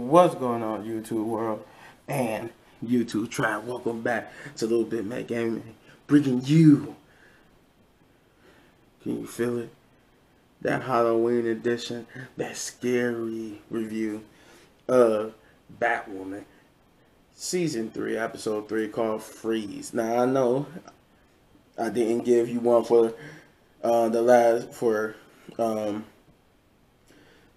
What's going on, YouTube world and YouTube tribe? Welcome back to LilBigMan Gaming, bringing you, can you feel it? That Halloween edition, that scary review of Batwoman, Season 3, Episode 3, called Freeze. Now, I know I didn't give you one for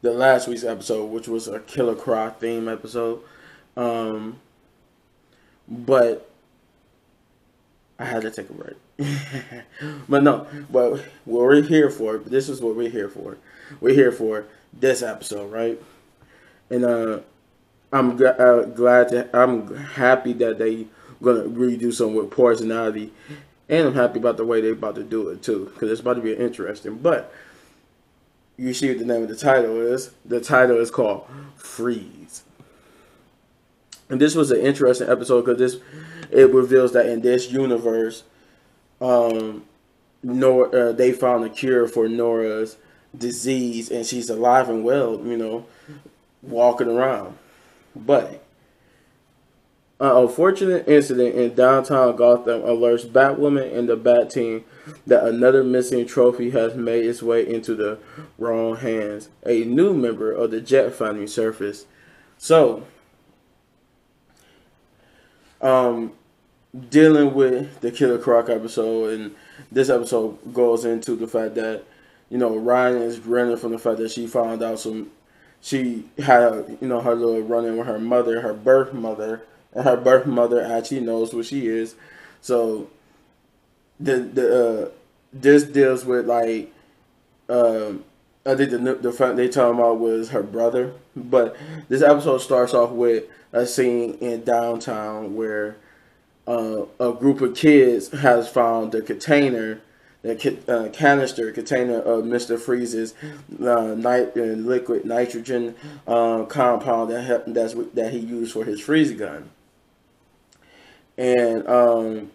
the last week's episode, which was a Killer Croc theme episode, but I had to take a break. But what we're here for, this is what we're here for. We're here for this episode, right? And I'm happy that they gonna redo something with personality, and I'm happy about the way they about to do it too, because it's about to be interesting. But you see what the name of the title is. The title is called Freeze. And this was an interesting episode because it reveals that in this universe, they found a cure for Nora's disease, and she's alive and well, walking around. But an unfortunate incident in downtown Gotham alerts Batwoman and the Bat Team that another missing trophy has made its way into the wrong hands. A new member of the Jet family surfaced. So, dealing with the Killer Croc episode, and this episode goes into the fact that, Ryan is running from the fact that she found out she had, her little run-in with her mother, her birth mother, and her birth mother actually knows what she is. So this deals with I think the fact they talking about was her brother. But this episode starts off with a scene in downtown where a group of kids has found the container, canister container of Mr. Freeze's liquid nitrogen compound that he used for his freeze gun. And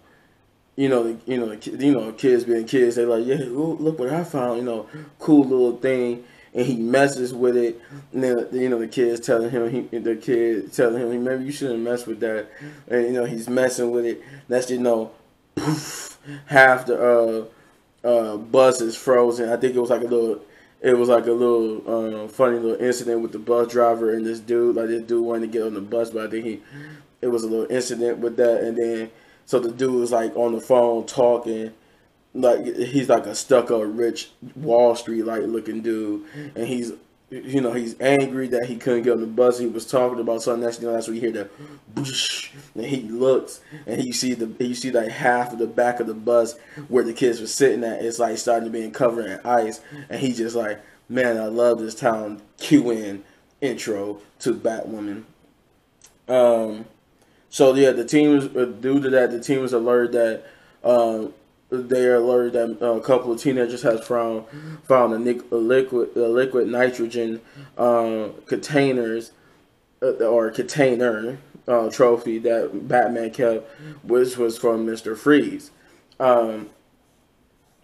kids being kids, they like, yeah, ooh, look what I found, cool little thing, and he messes with it. And then the kids telling him, maybe you shouldn't mess with that. And he's messing with it. That's poof, half the bus is frozen. I think it was like a little funny little incident with the bus driver and this dude. Like, this dude wanted to get on the bus, but I think it was a little incident with that. And then so the dude was like on the phone talking, like he's like a stuck-up rich Wall Street like looking dude, and he's angry that he couldn't get on the bus. He was talking about something. That's when you hear the boosh, and he looks and you see like half of the back of the bus where the kids were sitting at. It's like starting to be covered in ice, and he's just like, man, I love this town. Cue in intro to Batwoman. So yeah, the team was due to that. The team was alerted that a couple of teenagers has found a liquid nitrogen containers or container trophy that Batman kept, which was from Mr. Freeze.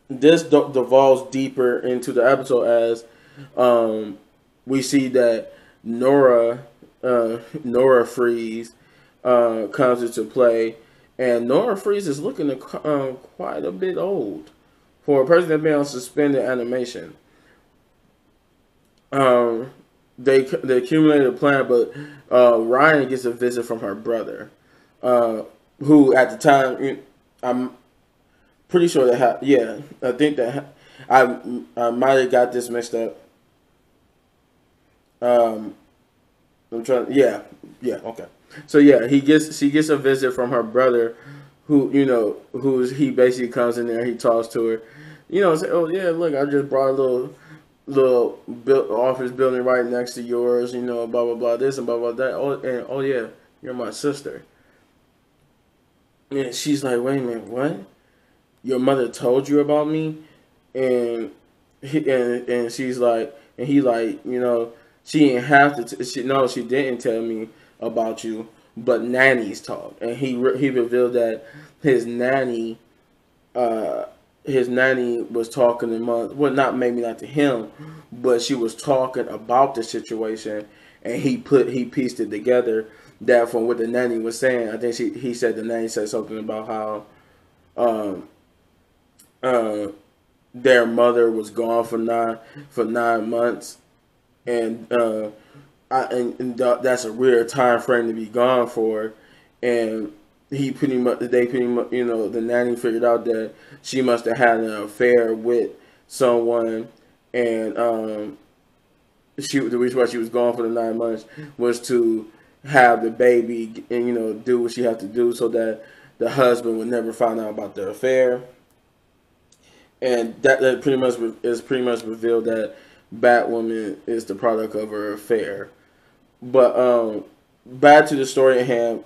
This devolves deeper into the episode as we see that Nora Freeze comes into play, and Nora Freeze is looking quite a bit old for a person that's been on suspended animation. They accumulated a plan, but Ryan gets a visit from her brother, who at the time, I'm pretty sure that I think that I might have got this mixed up. I'm trying. Yeah. Okay. So yeah, she gets a visit from her brother, who he basically comes in there, he talks to her, say, oh yeah, look, I just brought a little office building right next to yours, blah blah blah this and blah blah that. Oh yeah, you're my sister. And she's like, wait a minute, what? Your mother told you about me? And she's like, and he like, she didn't have to. She didn't tell me about you, but nannies talk. And he revealed that his nanny was talking to maybe not to him, but she was talking about the situation, and he pieced it together that from what the nanny was saying. I think he said the nanny said something about how um, uh, their mother was gone for 9 months, and that's a weird time frame to be gone for, and they pretty much, the nanny figured out that she must have had an affair with someone, and the reason why she was gone for the 9 months was to have the baby and do what she had to do so that the husband would never find out about the affair, and that pretty much revealed that Batwoman is the product of her affair. But back to the story at hand,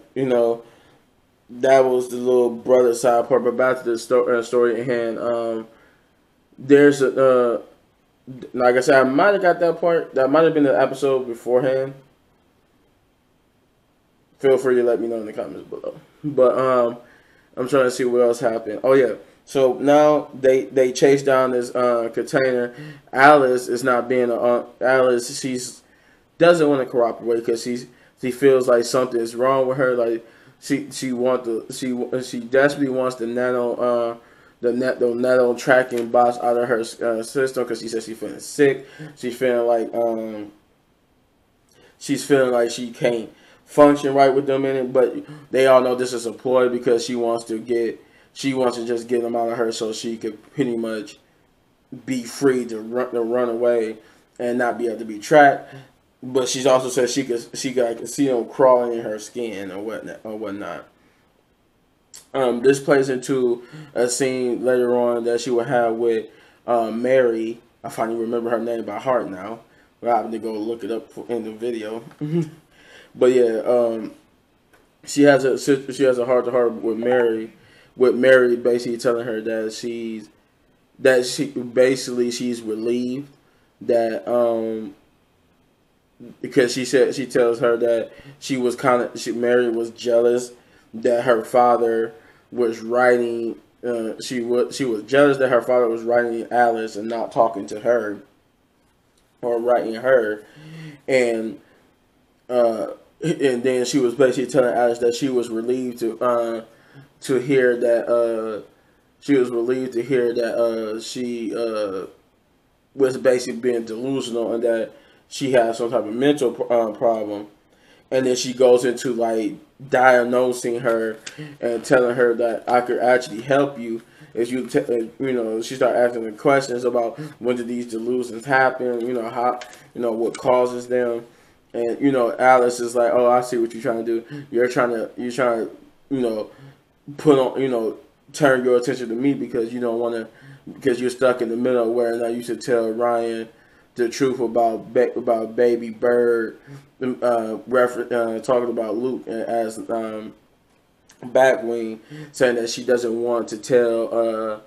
that was the little brother side part. But back to the story at hand, there's like I said, I might have got that part. That might have been the episode beforehand. Feel free to let me know in the comments below. But I'm trying to see what else happened. Oh yeah. So now they chase down this container. Alice is not being Alice. She's doesn't want to cooperate because she feels like something is wrong with her. Like she desperately wants the nano tracking box out of her system because she says she's feeling sick. She's feeling like she can't function right with them in it. But they all know this is a ploy because she wants to just get them out of her so she could pretty much be free to run away and not be able to be tracked. But she also said she could see them crawling in her skin or whatnot. This plays into a scene later on that she will have with Mary. I finally remember her name by heart now. I have to go look it up in the video. But yeah, she has a heart to heart with Mary. With Mary basically telling her that she's relieved that because she tells her that Mary was jealous that her father was writing. She was jealous that her father was writing Alice and not talking to her or writing her, and then she was basically telling Alice that she was relieved to hear that she was basically being delusional and that she has some type of mental problem. And then she goes into like diagnosing her and telling her that I could actually help you if you she started asking her questions about when did these delusions happen, how, what causes them. And Alice is like, oh, I see what you're trying to do. You're trying to put on, turn your attention to me because you don't want to, because you're stuck in the middle where now you should tell Ryan the truth about Baby Bird, talking about Luke as Batwing, saying that she doesn't want to tell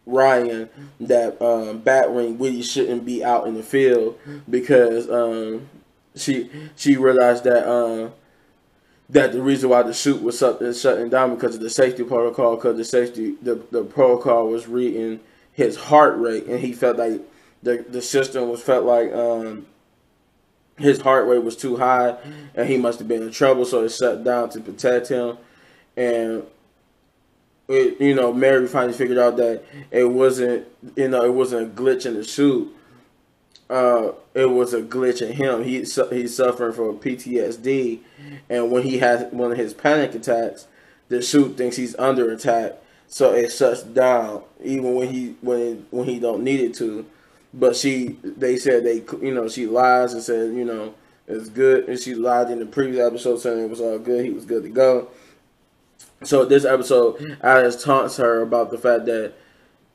Ryan that Batwing really shouldn't be out in the field because she realized that the reason why the shoot was shutting down because of the safety protocol, because the protocol was reading his heart rate, and he felt like the system felt like his heart rate was too high, and he must have been in trouble, so it shut down to protect him. And Mary finally figured out that it wasn't a glitch in the suit. It was a glitch in him. He's suffering from PTSD, and when he has one of his panic attacks, the suit thinks he's under attack, so it shuts down even when he don't need it to. But she lies and said it's good, and she lied in the previous episode saying it was all good. He was good to go. So this episode, Alice taunts her about the fact that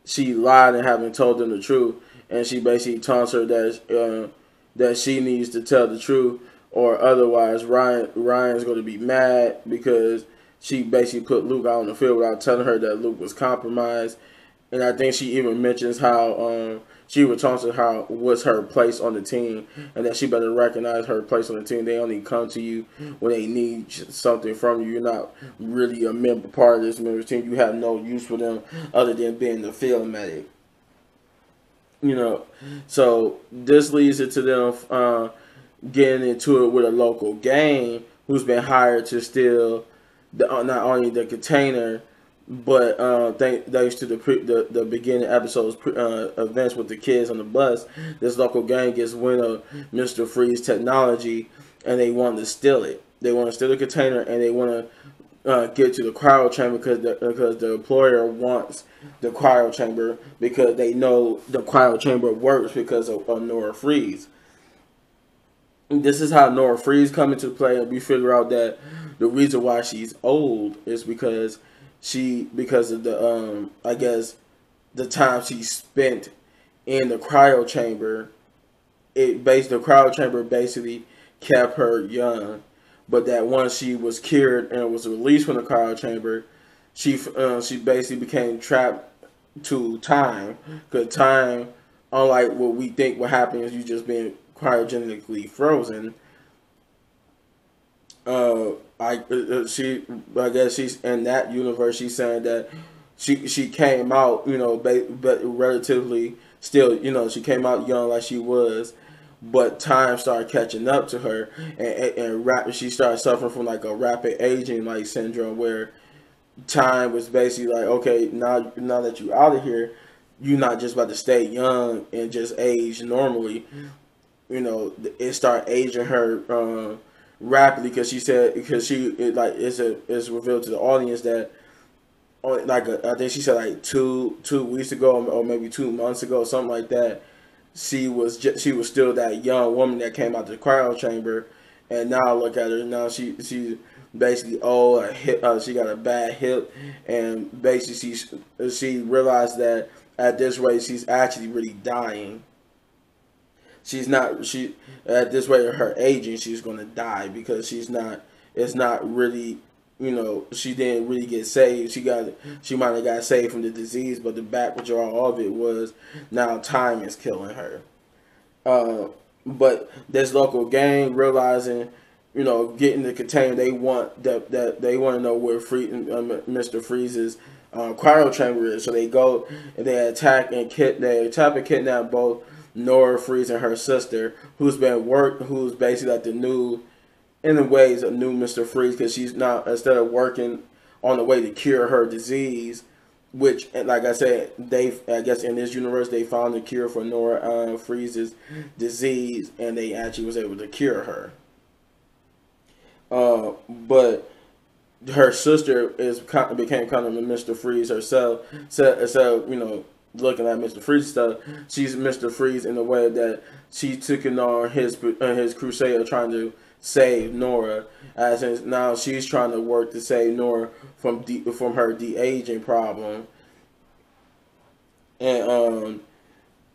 she lied and haven't told them the truth. And she basically taunts her that she needs to tell the truth, or otherwise Ryan's going to be mad because she basically put Luke out on the field without telling her that Luke was compromised. And I think she even mentions how she would taunt her how what's her place on the team, and that she better recognize her place on the team. They only come to you when they need something from you. You're not really a part of this member's team. You have no use for them other than being the field medic. You know, so this leads into them getting into it with a local gang who's been hired to steal not only the container, but thanks to the beginning episodes events with the kids on the bus, this local gang gets wind of Mr. Freeze technology, and they want to steal it. They want to steal the container, and they want to get to the cryo chamber because the employer wants the cryo chamber because they know the cryo chamber works because of Nora Freeze. This is how Nora Freeze come into play, and we figure out that the reason why she's old is because of the I guess the time she spent in the cryo chamber. The cryo chamber basically kept her young, but that once she was cured and was released from the cryo chamber, she basically became trapped to time, because time, unlike what we think what happens is you just being cryogenically frozen. I guess she's in that universe. She's saying that she came out, but relatively still, she came out young like she was, but time started catching up to her, and she started suffering from like a rapid aging like syndrome, where time was basically like, okay, now that you're out of here, you're not just about to stay young and just age normally. It started aging her rapidly, because it's revealed to the audience that I think she said like 2 weeks ago, or maybe 2 months ago, something like that. She was still that young woman that came out the cryo chamber, and now look at her. Now she's basically old. She got a bad hip, and basically she realized that at this rate she's actually really dying. At this rate of her aging, she's gonna die, because it's not really, she didn't really get saved. She might have got saved from the disease, but the back withdrawal of it was now time is killing her. But this local gang realizing, getting the container, they want they want to know where Mr. Freeze's cryo chamber is. So they go and they attack and kidnap both Nora Freeze and her sister, who's basically like the new, in the ways, of new Mr. Freeze, because she's not, instead of working on the way to cure her disease, which, like I said, I guess in this universe they found the cure for Nora Freeze's disease, and they actually was able to cure her. But her sister became kind of a Mr. Freeze herself. So looking at Mr. Freeze stuff, she's Mr. Freeze in the way that she took on his crusade of trying to save Nora, as in now she's trying to work to save Nora from her de-aging problem, and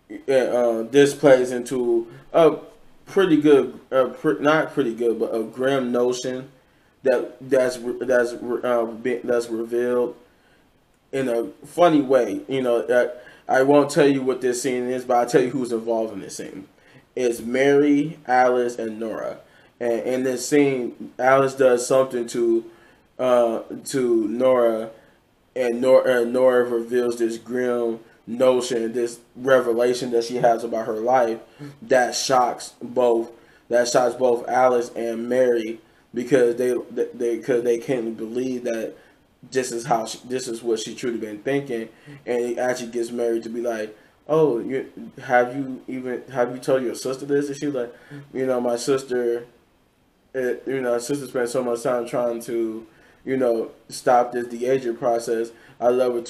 this plays into a pretty good, not pretty good, but a grim notion that's revealed in a funny way. I won't tell you what this scene is, but I'll tell you who's involved in this scene. It's Mary, Alice, and Nora. And in this scene, Alice does something to Nora, and Nora reveals this grim notion, this revelation that she has about her life that shocks both Alice and Mary, because they can't believe that this is what she truly been thinking, and it actually gets Mary to be like, "Oh, have you told your sister this?" And she's like, "My sister, my sister spent so much time trying to, stop this de-aging process. I love her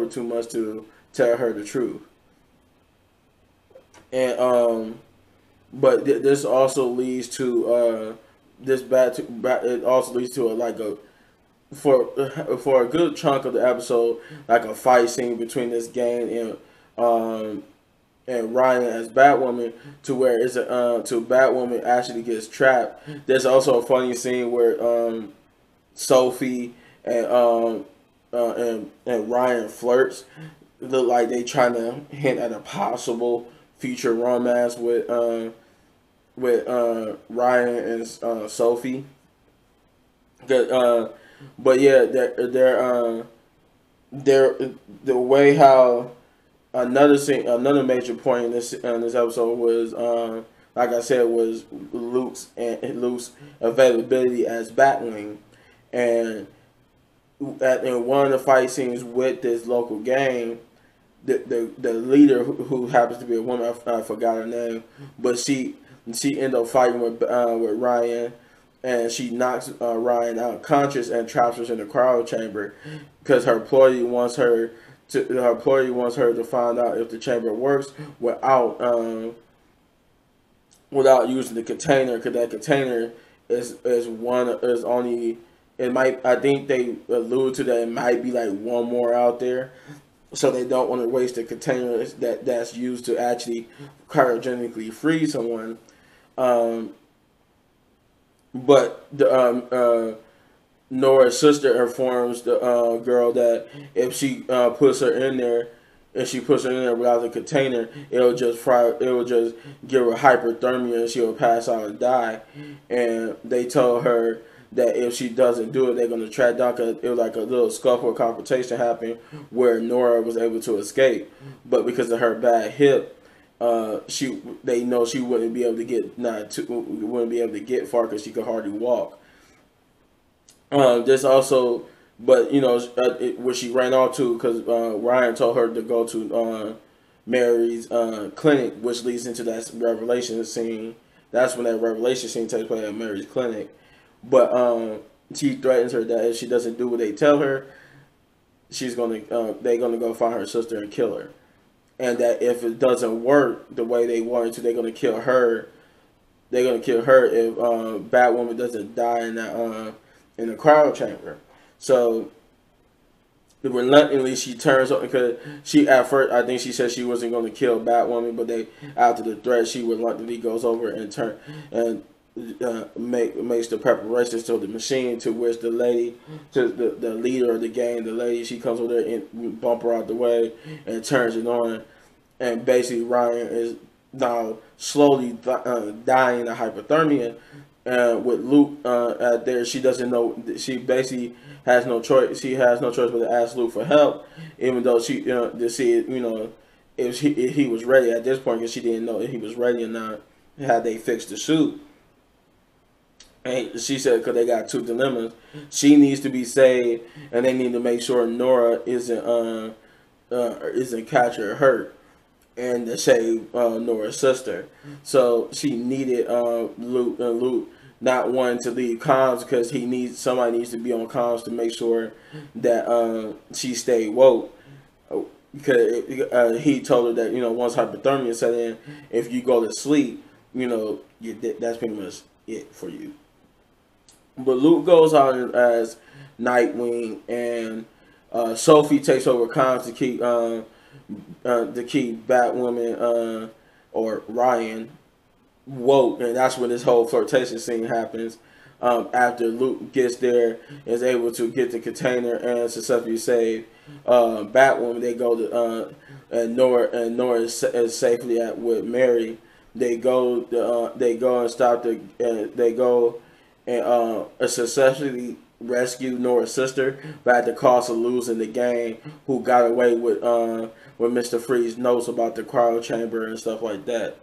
too much to tell her the truth." And but this also leads to it also leads to for a good chunk of the episode, like a fight scene between this gang and Ryan as Batwoman, to where Batwoman actually gets trapped. There's also a funny scene where Sophie and Ryan flirts. Look like they trying to hint at a possible future romance with Ryan and Sophie. But yeah, they're the way how another scene, another major point in this episode was, like I said, was Luke's availability as Batwing, and in one of the fight scenes with this local gang, the leader who happens to be a woman, I forgot her name, but she ended up fighting with Ryan, and she knocks Ryan unconscious and traps her in the cryo chamber because her employee wants her to find out if the chamber works without using the container, because that container is only, it might, I think they allude to that it might be like one more out there, so they don't want to waste the container that's used to actually cryogenically freeze someone. But Nora's sister informs the girl that if she puts her in there, without the container, it'll just give her hyperthermia and she'll pass out and die. And they told her that if she doesn't do it, they're gonna track down. Cause it was like a little scuffle or confrontation happened where Nora was able to escape, but because of her bad hip, they know she wouldn't be able to get far because she could hardly walk. This also, but where she ran off to, because Ryan told her to go to Mary's clinic, which leads into that revelation scene. That's when that revelation scene takes place at Mary's clinic. But she threatens her that if she doesn't do what they tell her, they're gonna go find her sister and kill her. And that if it doesn't work the way they wanted to, they're gonna kill her. They're gonna kill her if Batwoman doesn't die in the cryo chamber. So reluctantly she turns on, because she at first, I think she said she wasn't going to kill Batwoman, but after the threat, she reluctantly goes over and makes the preparations to the machine, to which the leader of the gang, the lady, she comes over there and bump her out the way and turns it on, and basically Ryan is now slowly dying of hypothermia. With Luke there, she doesn't know. She basically has no choice. She has no choice but to ask Luke for help, even though she to see if he was ready at this point, because she didn't know if he was ready or not. Had they fixed the suit? And she said because they got two dilemmas. She needs to be saved, and they need to make sure Nora isn't captured or hurt, and to save Nora's sister. So she needed Luke not wanting to leave comms, because somebody needs to be on comms to make sure that she stayed woke. Because he told her that once hypothermia set in, if you go to sleep, that's pretty much it for you. But Luke goes out as Nightwing, and Sophie takes over comms to keep Batwoman or Ryan woke, and that's when this whole flirtation scene happens. After Luke gets there, is able to get the container and successfully save Batwoman, they go to and Nora is safely with Mary. They go and stop and successfully rescue Nora's sister, but at the cost of losing the gang, who got away with Mr. Freeze's notes about the cryo chamber and stuff like that.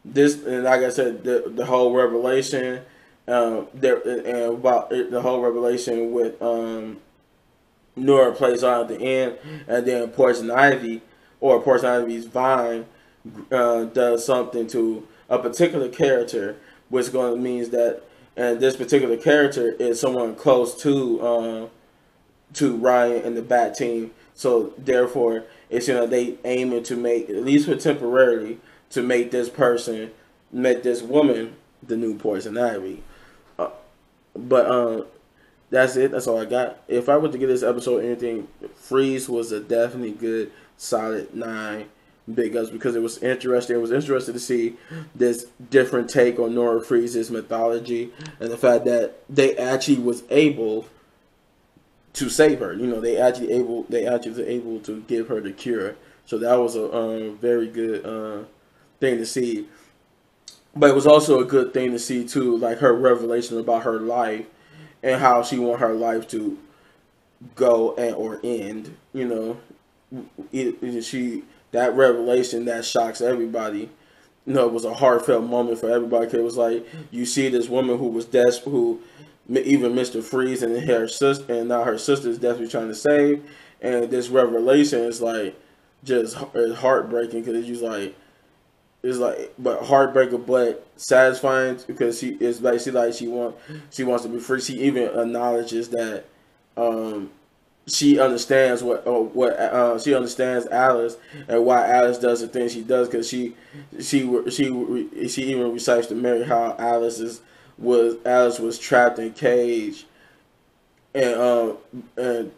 This, and like I said, the whole revelation, about the whole revelation with Nora plays on at the end, and then Poison Ivy's Vine does something to a particular character, which means that, and this particular character is someone close to Ryan and the Bat Team. So therefore, it's they aiming to make, at least for temporarily, to make this woman the new Poison Ivy. But that's it. That's all I got. If I were to give this episode anything, Freeze was a definitely good, solid 9 big ups, because it was interesting. It was interesting to see this different take on Nora Freeze's mythology, and the fact that they actually was able to save her. They actually was able to give her the cure. So that was a very good thing to see. But it was also a good thing to see too, like her revelation about her life and how she want her life to go or end. She that revelation that shocks everybody. You know, it was a heartfelt moment for everybody. 'Cause it was like you see this woman who was desperate, who even Mr. Freeze and her sister, and now her sister is desperately trying to save. And this revelation is like just heartbreaking because it's like but heartbreaking but satisfying because she wants to be free. She even acknowledges that she understands she understands Alice and why Alice does the things she does, because she even recites to Mary how Alice was trapped in a cage and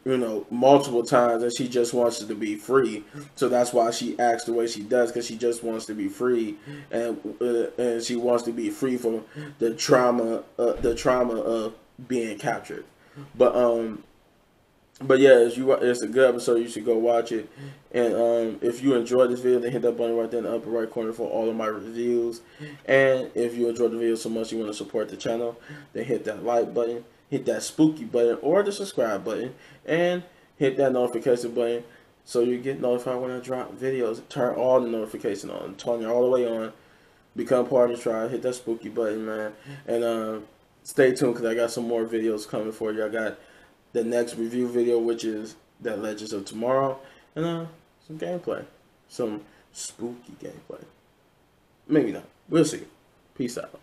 you know, multiple times, and she just wants to be free. So that's why she acts the way she does, because she just wants to be free, and she wants to be free from the trauma of being captured. But yeah, it's a good episode. You should go watch it. And if you enjoyed this video, then hit that button right there in the upper right corner for all of my reviews. And if you enjoyed the video so much you want to support the channel, then hit that like button, hit that spooky button, or the subscribe button, and hit that notification button so you get notified when I drop videos. Turn all the notifications on, turn it all the way on. Become part of the tribe. Hit that spooky button, man. And stay tuned, because I got some more videos coming for you. I got the next review video, which is that Legends of Tomorrow, and some gameplay, some spooky gameplay. Maybe not. We'll see. Peace out.